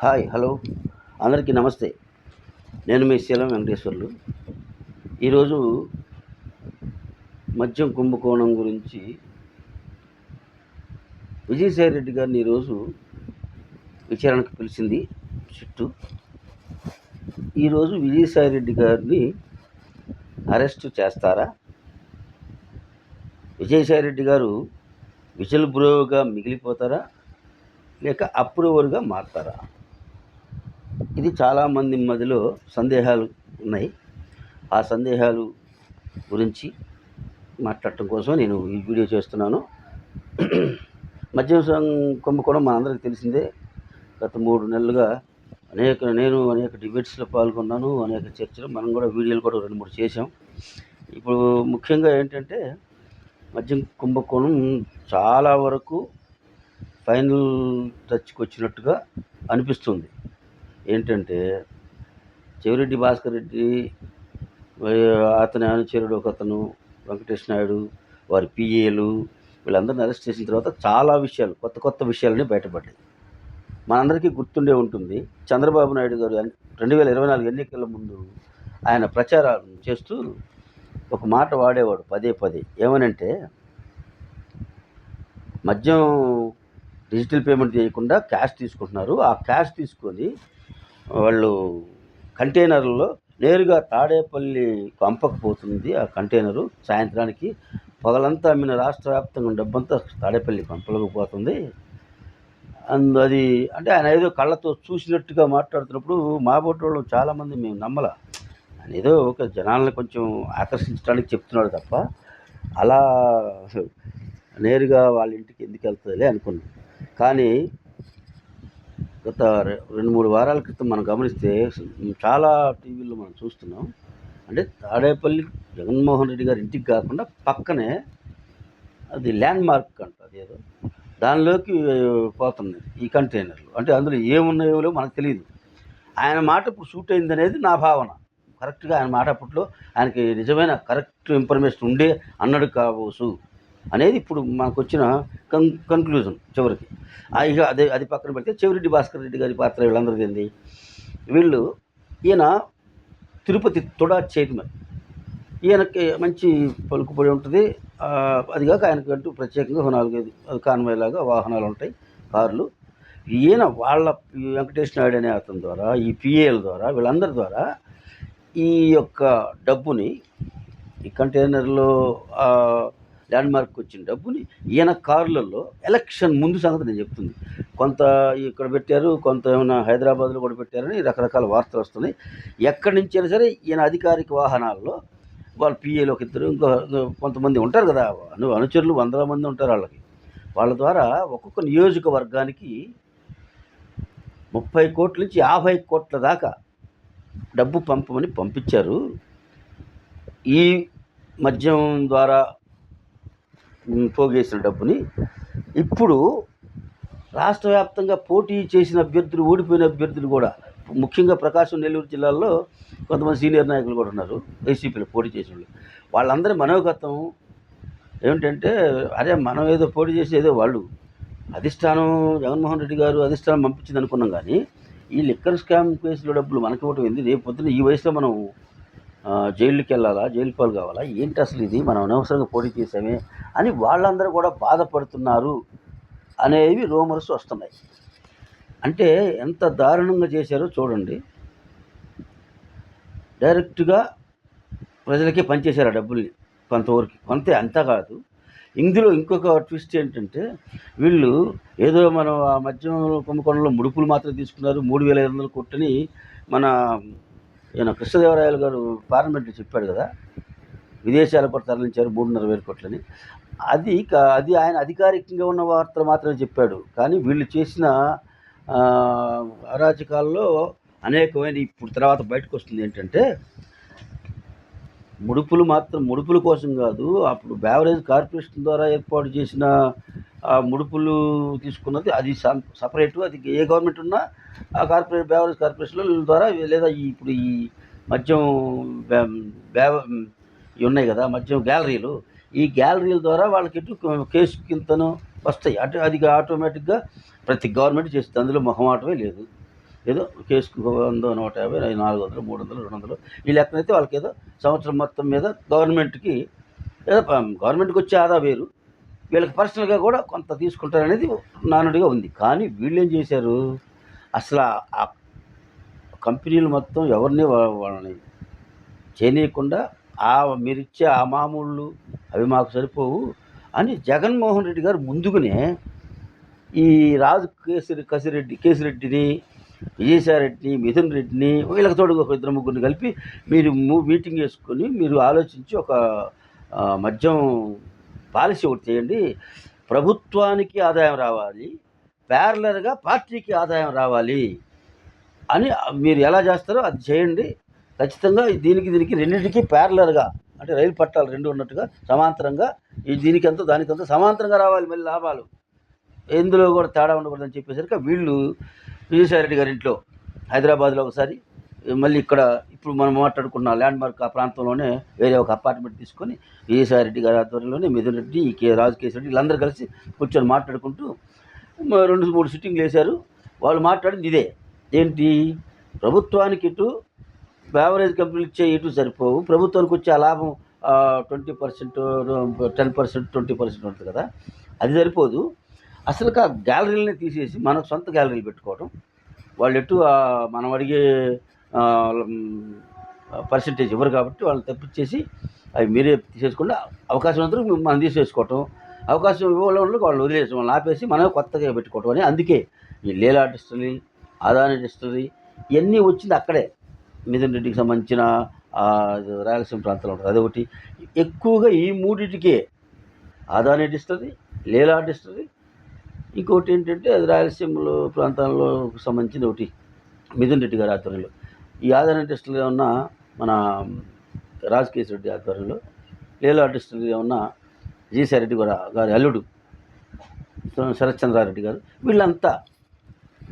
Hi hello అందరికీ నమస్తే. నేను మీ శీలం వెంకటేశ్వర్లు. ఈరోజు మద్యం కుంభకోణం గురించి విజయసాయి రెడ్డి గారిని ఈరోజు విచారణకు పిలిచింది చుట్టూ. ఈరోజు విజయసాయి రెడ్డి గారిని అరెస్ట్ చేస్తారా? విజయసాయి రెడ్డి గారు విజిల్ బ్రోగా మిగిలిపోతారా, లేక అప్రూవర్గా మారుతారా? ఇది చాలామంది మధ్యలో సందేహాలు ఉన్నాయి. ఆ సందేహాలు గురించి మాట్లాడటం కోసం నేను ఈ వీడియో చేస్తున్నాను. మద్యం కుంభకోణం మనందరికీ తెలిసిందే. గత 3 నెలలుగా అనేక డిబేట్స్లో పాల్గొన్నాను, అనేక చర్చలు, మనం కూడా వీడియోలు కూడా 2-3 చేసాం. ఇప్పుడు ముఖ్యంగా ఏంటంటే మద్యం కుంభకోణం చాలా వరకు ఫైనల్ టచ్కి వచ్చినట్టుగా అనిపిస్తుంది. ఏంటంటే చెవిరెడ్డి భాస్కర్ రెడ్డి, అతని అనుచరుడు ఒకతను వెంకటేష్ నాయుడు, వారి పిఏలు, వీళ్ళందరిని అరెస్ట్ చేసిన తర్వాత చాలా విషయాలు, కొత్త విషయాలని బయటపడ్డాయి. మనందరికీ గుర్తుండే ఉంటుంది, చంద్రబాబు నాయుడు గారు 2024 ఎన్నికల ముందు ఆయన ప్రచారాలు చేస్తూ ఒక మాట వాడేవాడు పదే. ఏమనంటే, మద్యం డిజిటల్ పేమెంట్ చేయకుండా క్యాష్ తీసుకుంటున్నారు. ఆ క్యాష్ తీసుకొని వాళ్ళు కంటైనర్లో నేరుగా తాడేపల్లి పంపకపోతుంది. ఆ కంటైనరు సాయంత్రానికి పగలంతా అమ్మిన రాష్ట్ర వ్యాప్తంగా డబ్బంతా తాడేపల్లి పంపలేకపోతుంది. అది అంటే ఆయన ఏదో కళ్ళతో చూసినట్టుగా మాట్లాడుతున్నప్పుడు మా బోటోళ్ళు చాలామంది మేము నమ్మల. ఆయన ఏదో ఒక జనాలను కొంచెం ఆకర్షించడానికి చెప్తున్నాడు తప్ప అలా నేరుగా వాళ్ళ ఇంటికి ఎందుకు వెళ్తుందిలే అనుకున్నాం. కానీ గత 2-3 వారాల క్రితం మనం గమనిస్తే చాలా టీవీల్లో మనం చూస్తున్నాం. అంటే తాడేపల్లి జగన్మోహన్ రెడ్డి గారి ఇంటికి కాకుండా పక్కనే అది ల్యాండ్ మార్క్ అంట, అదేదో దానిలోకి పోతున్నాయి ఈ కంటైనర్లు. అంటే అందులో ఏమున్నాయో మనకు తెలియదు. ఆయన మాట ఇప్పుడు షూట్ అయింది అనేది నా భావన. కరెక్ట్గా ఆయన మాట అప్పట్లో ఆయనకి నిజమైన కరెక్ట్ ఇన్ఫర్మేషన్ ఉండే అన్నాడు కావచ్చు అనేది ఇప్పుడు మనకు వచ్చిన కన్క్లూజన్ చివరికి. ఇక అది పక్కన పెడితే చెవిరెడ్డి భాస్కర్ రెడ్డి గారి పాత్ర వీళ్ళందరిది ఏంది? ఈయన తిరుపతి తుడా చైర్మన్. ఈయనకి మంచి పలుకుబడి ఉంటుంది. అదిగాక ఆయనకంటూ ప్రత్యేకంగా 4-5 కాన్వాయ్ లాగా వాహనాలు ఉంటాయి, కార్లు. ఈయన వాళ్ళ వెంకటేష్ నాయుడు అనే అతని ద్వారా, ఈ పిఏల ద్వారా, వీళ్ళందరి ద్వారా ఈ యొక్క డబ్బుని, ఈ కంటైనర్లో ల్యాండ్ మార్క్ వచ్చిన డబ్బుని ఈయన కార్లలో ఎలక్షన్ ముందు సంగతి నేను చెప్తుంది. కొంత ఇక్కడ పెట్టారు, కొంత ఏమైనా హైదరాబాద్లో కూడా పెట్టారని రకరకాల వార్తలు వస్తున్నాయి. ఎక్కడి నుంచి అయినా సరే ఈయన అధికారిక వాహనాల్లో వాళ్ళ పిఏలు ఒక ఇద్దరు, ఇంకో కొంతమంది ఉంటారు కదా, అనుచరులు 100 మంది ఉంటారు వాళ్ళ ద్వారా ఒక్కొక్క నియోజకవర్గానికి 30 కోట్ల నుంచి 50 కోట్ల దాకా డబ్బు పంపమని పంపించారు. ఈ మద్యం ద్వారా పోగేసిన డబ్బుని ఇప్పుడు రాష్ట్ర వ్యాప్తంగా పోటీ చేసిన అభ్యర్థులు, ఓడిపోయిన అభ్యర్థులు కూడా, ముఖ్యంగా ప్రకాశం, నెల్లూరు జిల్లాల్లో కొంతమంది సీనియర్ నాయకులు కూడా ఉన్నారు వైసీపీలో పోటీ చేసిన వాళ్ళు. వాళ్ళందరి మనోగతం ఏమిటంటే, అరే మనం ఏదో పోటీ చేసి ఏదో వాళ్ళు అధిష్టానం, జగన్మోహన్ రెడ్డి గారు అధిష్టానం పంపించింది అనుకున్నాం. కానీ ఈ లిక్కర్ స్కామ్ కేసులో డబ్బులు మనకి ఇవ్వటం ఏంది? రేపు పొద్దున ఈ వయసులో మనం జైలుకి వెళ్ళాలా, జైలు పాలు కావాలా? ఏంటి అసలు ఇది? మనం అనవసరంగా పోటీ చేసామే అని వాళ్ళందరూ కూడా బాధపడుతున్నారు అనేవి రూమర్స్ వస్తున్నాయి. అంటే ఎంత దారుణంగా చేశారో చూడండి. డైరెక్ట్గా ప్రజలకే పనిచేశారు ఆ డబ్బుల్ని కొంతవరకు, అంతా కాదు. ఇందులో ఇంకొక ట్విస్ట్ ఏంటంటే, వీళ్ళు ఏదో మనం ఆ మద్యం కుంభకోణంలో ముడుపులు మాత్రం తీసుకున్నారు, 3,500 కోట్లని మన ఈయన కృష్ణదేవరాయలు గారు పార్లమెంట్లో చెప్పాడు కదా, విదేశాలకు కూడా తరలించారు 3,500 కోట్లని. అది ఆయన అధికారికంగా ఉన్న వార్తలు మాత్రమే చెప్పాడు. కానీ వీళ్ళు చేసిన అరాచకాల్లో అనేకమైన ఇప్పుడు తర్వాత బయటకు వస్తుంది ఏంటంటే, ముడుపుల కోసం కాదు, అప్పుడు బేవరేజ్ కార్పొరేషన్ ద్వారా ఏర్పాటు చేసిన ముడుపులు తీసుకున్నది అది సపరేటు. అది ఏ గవర్నమెంట్ ఉన్నా ఆ బేవరేజ్ కార్పొరేషన్ల ద్వారా, లేదా ఇప్పుడు ఈ మద్యం ఇవి ఉన్నాయి కదా, మద్యం గ్యాలరీలు, ఈ గ్యాలరీల ద్వారా వాళ్ళకి కేసు కింతను వస్తాయి. అది ఆటోమేటిక్గా ప్రతి గవర్నమెంట్ చేస్తుంది, అందులో మొహమాటమే లేదు. ఏదో కేసుకు 100, 150, 400, 300, 200 ఈ లెక్కనైతే వాళ్ళకేదో సంవత్సరం మొత్తం మీద గవర్నమెంట్‌కి ఏదో గవర్నమెంట్‌కి వచ్చే ఆదా వేరు. వీళ్ళకి పర్సనల్‌గా కూడా కొంత తీసుకుంటారనేది నానుడిగా ఉంది. కానీ వీళ్ళేం చేశారు, అసల ఆ కంపెనీలు మొత్తం ఎవరిని వాళ్ళని చేయనీయకుండా మీరిచ్చే ఆ మామూళ్ళు అవి మాకు సరిపోవు అని జగన్మోహన్ రెడ్డి గారు ముందుగానే ఈ కేసిరెడ్డిని, విజయసాయిరెడ్డిని, మిథున్ రెడ్డిని వీళ్ళకి తోడు ఒక ఇద్దరు ముగ్గురిని కలిపి మీరు మీటింగ్ చేసుకొని మీరు ఆలోచించి ఒక మద్యం పాలసీ ఒకటి చేయండి. ప్రభుత్వానికి ఆదాయం రావాలి, ప్యారలర్‌గా పార్టీకి ఆదాయం రావాలి అని మీరు ఎలా చేస్తారో అది చేయండి. ఖచ్చితంగా దీనికి రెండింటికి ప్యారలర్‌గా అంటే రైలు పట్టాలు 2 ఉన్నట్టుగా సమాంతరంగా దీనికెంతో దానికెంతో సమాంతరంగా రావాలి మళ్ళీ లాభాలు. ఎందులో కూడా తేడా ఉండకూడదని చెప్పేసరికి వీళ్ళు విజయసాయిరెడ్డి గారి ఇంట్లో హైదరాబాద్లో ఒకసారి, మళ్ళీ ఇక్కడ ఇప్పుడు మనం మాట్లాడుకున్న ల్యాండ్ మార్క్ ఆ ప్రాంతంలోనే వేరే ఒక అపార్ట్మెంట్ తీసుకొని విజయసాయిరెడ్డి గారి ఆధ్వర్యంలోనే మిథున్ రెడ్డి, రాజకేశ్వరరెడ్డి వీళ్ళందరూ కలిసి కూర్చొని మాట్లాడుకుంటూ 2, 3 సిట్టింగ్లు వేశారు. వాళ్ళు మాట్లాడింది ఇదే. ఏంటి, ప్రభుత్వానికి ఇటు బెవరేజ్ కంపెనీలు ఇచ్చే ఇటు సరిపోవు, ప్రభుత్వానికి వచ్చే ఆ లాభం 20%, 10%, 20% ఉంటుంది కదా, అది సరిపోదు. అసలు గ్యాలరీలని తీసేసి మనకు సొంత గ్యాలరీలు పెట్టుకోవడం, వాళ్ళు ఎటు మనం అడిగే పర్సంటేజ్ ఇవ్వరు కాబట్టి వాళ్ళని తప్పించేసి అవి మీరే తీసేసుకుంటే అవకాశం ఉన్నందుకు మనం తీసేసుకోవటం, అవకాశం ఇవ్వడంలో వాళ్ళు వదిలేసి వాళ్ళని ఆపేసి మనమే కొత్తగా పెట్టుకోవటం అని. అందుకే ఈ లీలా డిస్టిలరీ, అదాని డిస్టిలరీ ఇవన్నీ వచ్చింది అక్కడే. మిథున్ రెడ్డికి సంబంధించిన రాయలసీమ ప్రాంతంలో ఉంటుంది అదొకటి. ఎక్కువగా ఈ మూడింటికే అదాని డిస్టిలరీ, లీలా డిస్టిలరీ, ఇంకోటి ఏంటంటే అది రాయలసీమలో ప్రాంతాల్లో సంబంధించిన ఒకటి మిథున్ రెడ్డి గారి ఆధ్వర్యంలో. ఈ అదాని డిస్టిలరీ ఉన్న మన రాజకేశ్వరరెడ్డి ఆధ్వర్యంలో, లీలా డిస్టిలరీ ఉన్న విజయసాయిరెడ్డి గారి అల్లుడు శరత్చంద్రారెడ్డి గారు, వీళ్ళంతా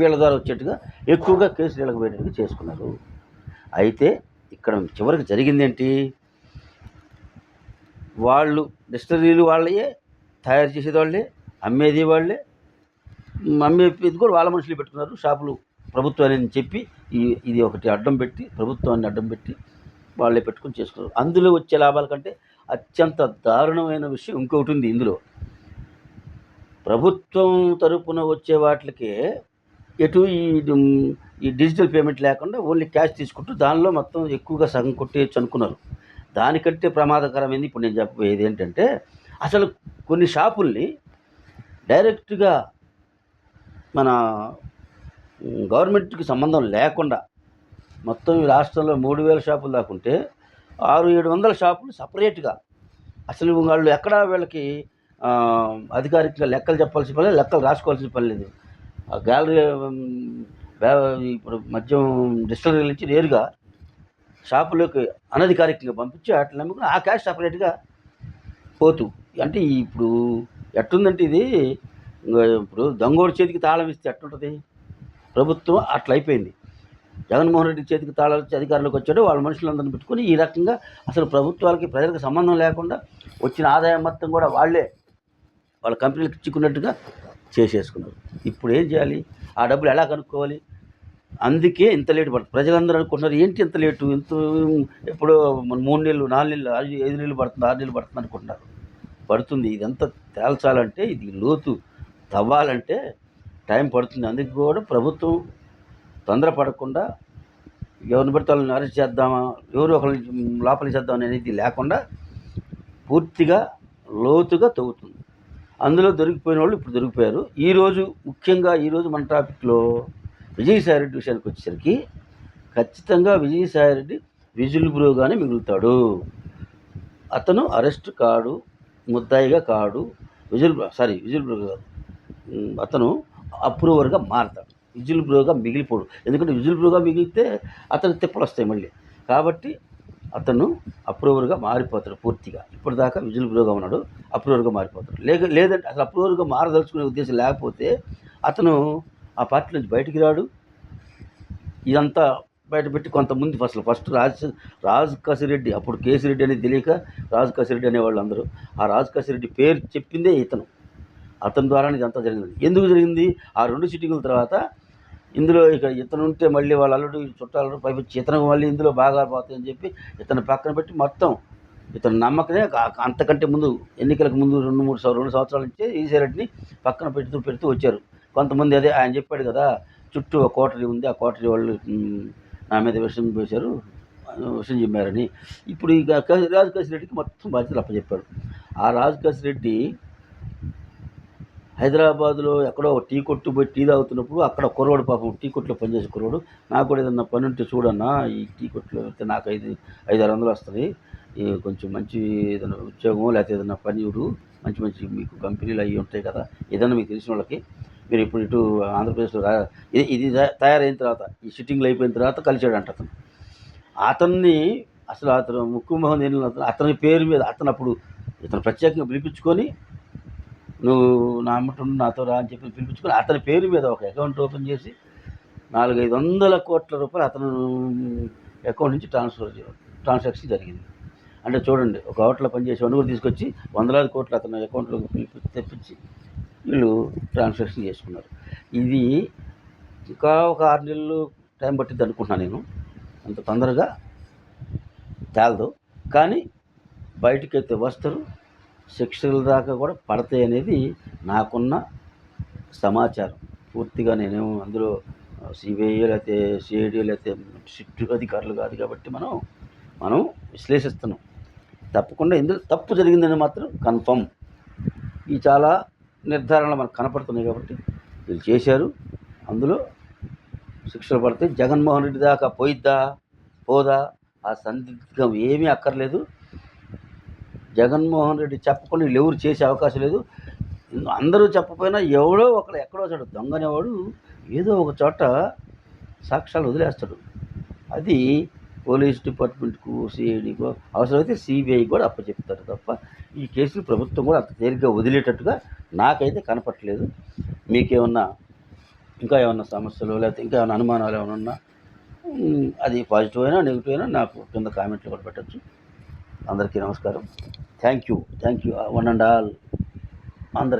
వీళ్ళ ద్వారా వచ్చేట్టుగా ఎక్కువగా కేసులు వీళ్ళకి పోయేట్టుగా చేసుకున్నారు. అయితే ఇక్కడ చివరికి జరిగిందేంటి, వాళ్ళు డిస్టిలరీలు వాళ్ళయే, తయారు చేసేది వాళ్ళే, అమ్మేది వాళ్ళే, అమ్మేది కూడా వాళ్ళ మనుషులు పెట్టుకున్నారు. షాపులు ప్రభుత్వాన్ని చెప్పి ఇది ఒకటి అడ్డం పెట్టి, ప్రభుత్వాన్ని అడ్డం పెట్టి వాళ్ళే పెట్టుకొని చేసుకున్నారు. అందులో వచ్చే లాభాల కంటే అత్యంత దారుణమైన విషయం ఇంకొకటి ఉంది ఇందులో. ప్రభుత్వం తరపున వచ్చే వాటికే ఎటు ఈ డిజిటల్ పేమెంట్ లేకుండా ఓన్లీ క్యాష్ తీసుకుంటూ దానిలో మొత్తం ఎక్కువగా సగం కొట్టేయచ్చు అనుకున్నారు. దానికంటే ప్రమాదకరమైంది ఇప్పుడు నేను చెప్పబోయేది ఏంటంటే, అసలు కొన్ని షాపుల్ని డైరెక్ట్గా మన గవర్నమెంట్కి సంబంధం లేకుండా మొత్తం ఈ రాష్ట్రంలో 3000 షాపులు దాకా ఉంటే 600-700 షాపులు సపరేట్గా, అసలు వాళ్ళు ఎక్కడా వీళ్ళకి అధికారికంగా లెక్కలు చెప్పాల్సిన పని లేదు, లెక్కలు రాసుకోవాల్సిన పని లేదు. ఆ గ్యాలరీ ఇప్పుడు మద్యం డిస్టిలరీ నుంచి నేరుగా షాపులోకి అనధికారికంగా పంపించి వాటిని నమ్ముకుని ఆ క్యాష్ సపరేట్గా పోతూ, అంటే ఇప్పుడు ఎట్టుందంటే ఇది ఇప్పుడు దొంగోడి చేతికి తాళం ఇస్తే ఎట్టుంటుంది, ప్రభుత్వం అట్లా అయిపోయింది. జగన్మోహన్ రెడ్డి చేతికి తాళాలు ఇచ్చి అధికారంలోకి వచ్చాడు, వాళ్ళ మనుషులందరినీ పెట్టుకుని ఈ రకంగా అసలు ప్రభుత్వాలకి ప్రజలకు సంబంధం లేకుండా వచ్చిన ఆదాయం మొత్తం కూడా వాళ్ళ కంపెనీలకు ఇచ్చుకున్నట్టుగా చేసేసుకున్నారు. ఇప్పుడు ఏం చేయాలి, ఆ డబ్బులు ఎలా కనుక్కోవాలి? అందుకే ఇంత లేటు పడుతుంది. ప్రజలందరూ అనుకుంటున్నారు ఏంటి ఇంత లేటు, ఎప్పుడో 3 నెలలు, 4 నెలలు, 5 నెలలు పడుతుంది, 6 నెలలు పడుతుంది అనుకుంటున్నారు. పడుతుంది. ఇదంతా తేల్చాలంటే, ఇది లోతు తవ్వాలంటే టైం పడుతుంది. అందుకు కూడా ప్రభుత్వం తొందరపడకుండా ఎవరిని పడితే వాళ్ళని అరెస్ట్ చేద్దామా, ఎవరు ఒకరిని లోపలికి చేద్దాం అనేది లేకుండా పూర్తిగా లోతుగా తవ్వుతుంది. అందులో దొరికిపోయిన వాళ్ళు ఇప్పుడు దొరికిపోయారు. ముఖ్యంగా ఈరోజు మన టాపిక్లో విజయసాయిరెడ్డి విషయానికి వచ్చేసరికి ఖచ్చితంగా విజయసాయిరెడ్డి విజిల్ బ్రోగానే మిగులుతాడు. అతను అరెస్ట్ కాడు, ముద్దాయిగా కాడు, విజిల్ బ్రో కాదు, అతను అప్రూవర్గా మారతాడు. విజిల్ బ్రోగా మిగిలిపోడు. ఎందుకంటే విజిల్ బ్రోగా మిగిలితే అతను తిప్పలు వస్తాయి మళ్ళీ. కాబట్టి అతను అప్రూవర్గా మారిపోతాడు పూర్తిగా. ఇప్పటిదాకా విజిల్ బ్రోగా ఉన్నాడు, అప్రూవర్గా మారిపోతాడు. లేదంటే అసలు అప్రూవర్గా మారదలుచుకునే ఉద్దేశం లేకపోతే అతను ఆ పార్టీ నుంచి బయటికి రాడు. ఇదంతా బయటపెట్టి కొంతమంది ఫస్ట్ రాజు కసిరెడ్డి, అప్పుడు కేసిరెడ్డి అనేది తెలియక రాజు కసిరెడ్డి అనేవాళ్ళు అందరూ. ఆ రాజు కసిరెడ్డి పేరు చెప్పిందే అతని ద్వారానే ఇదంతా జరిగింది. ఎందుకు జరిగింది? ఆ 2 సిట్టింగుల తర్వాత ఇందులో ఇక ఇతను ఉంటే మళ్ళీ వాళ్ళ అల్లుడు చుట్టాలు పైపించి ఇతను మళ్ళీ ఇందులో బాగా పోతాయని చెప్పి ఇతను పక్కన పెట్టి మొత్తం ఇతను నమ్మకమే అంతకంటే ముందు ఎన్నికలకు ముందు 2 సంవత్సరాల నుంచే ఈశ్వర్ రెడ్డిని పక్కన పెడుతూ వచ్చారు. కొంతమంది అదే ఆయన చెప్పాడు కదా, చుట్టూ ఒక కోటరీ ఉంది, ఆ కోటరీ వాళ్ళు నా మీద విషం పోశారు, విషం చెప్పారని. ఇప్పుడు ఇక రాజకేశ్ రెడ్డికి మొత్తం బాధ్యతలు అప్పచెప్పాడు. ఆ రాజకేశ్ రెడ్డి హైదరాబాద్లో ఎక్కడో టీ కొట్టు పోయి టీ తాగుతున్నప్పుడు అక్కడ కుర్రోడు పాపం టీ కొట్టులో పనిచేసే కుర్రోడు, నాకు కూడా ఏదన్నా పని ఉంటే చూడన్నా, ఈ టీ కొట్టులో వెళ్తే నాకు 500-600 వస్తుంది, కొంచెం మంచి ఏదైనా ఉద్యోగం లేకపోతే ఏదైనా పని చూడు, మంచి మీకు కంపెనీలు అవి ఉంటాయి కదా, ఏదైనా మీకు తెలిసిన వాళ్ళకి, మీరు ఇప్పుడు ఇటు ఆంధ్రప్రదేశ్లో ఇది తయారైన తర్వాత ఈ సిట్టింగ్లు అయిపోయిన తర్వాత కలిసాడంట అతను. అతన్ని అసలు అతను ముక్కు మొహం అతని పేరు మీద అతను ఇతను ప్రత్యేకంగా పిలిపించుకొని, నువ్వు నా అమ్మటుండు నాతో రా అని చెప్పి పిలిపించుకొని అతని పేరు మీద ఒక అకౌంట్ ఓపెన్ చేసి 400-500 కోట్ల రూపాయలు అతను అకౌంట్ నుంచి ట్రాన్సాక్షన్ జరిగింది. అంటే చూడండి, ఒక హోటల్లో పనిచేసేవాడిని కూడా తీసుకొచ్చి 100,000 కోట్లు అతని అకౌంట్లోకి తెప్పించి వీళ్ళు ట్రాన్సాక్షన్ చేసుకున్నారు. ఇది ఇంకా ఒక 6 నెలలు టైం పట్టిద్ది అనుకుంటున్నాను నేను, అంత తొందరగా తేలదు. కానీ బయటకైతే వస్తారు, శిక్షల దాకా కూడా పడతాయి అనేది నాకున్న సమాచారం. పూర్తిగా నేనేమో అందులో సిబిఐ లేకపోతే సిఐడి లేకపోతే సిట్ అధికారులు కాదు కాబట్టి మనం విశ్లేషిస్తున్నాం. తప్పకుండా ఇందులో తప్పు జరిగిందని మాత్రం కన్ఫర్మ్. ఈ చాలా నిర్ధారణలు మనకు కనపడుతున్నాయి కాబట్టి వీళ్ళు చేశారు, అందులో శిక్షలు పడతాయి. జగన్మోహన్ రెడ్డి దాకా పోదా ఆ సందిగ్ధం ఏమీ అక్కర్లేదు. జగన్మోహన్ రెడ్డి చెప్పకుండా వీళ్ళు ఎవరు చేసే అవకాశం లేదు. అందరూ చెప్పకపోయినా ఎవడో ఒకడు ఎక్కడో చోట దొంగనేవాడు ఏదో ఒక చోట సాక్ష్యాలు వదిలేస్తాడు. అది పోలీస్ డిపార్ట్మెంట్కు, సిఐడికో, అవసరమైతే సిబిఐ కూడా అప్పచెప్తారు తప్ప ఈ కేసులు ప్రభుత్వం కూడా అంత తేలిగ్గా వదిలేటట్టుగా నాకైతే కనపట్లేదు. మీకేమన్నా ఇంకా ఏమన్నా సమస్యలు లేకపోతే ఇంకా ఏమైనా అనుమానాలు ఏమైనా ఉన్నా, అది పాజిటివ్ అయినా నెగిటివ్ అయినా నాకు కింద కామెంట్లు కూడా పెట్టచ్చు. అందరికీ నమస్కారం. Thank you one and all అందరికీ.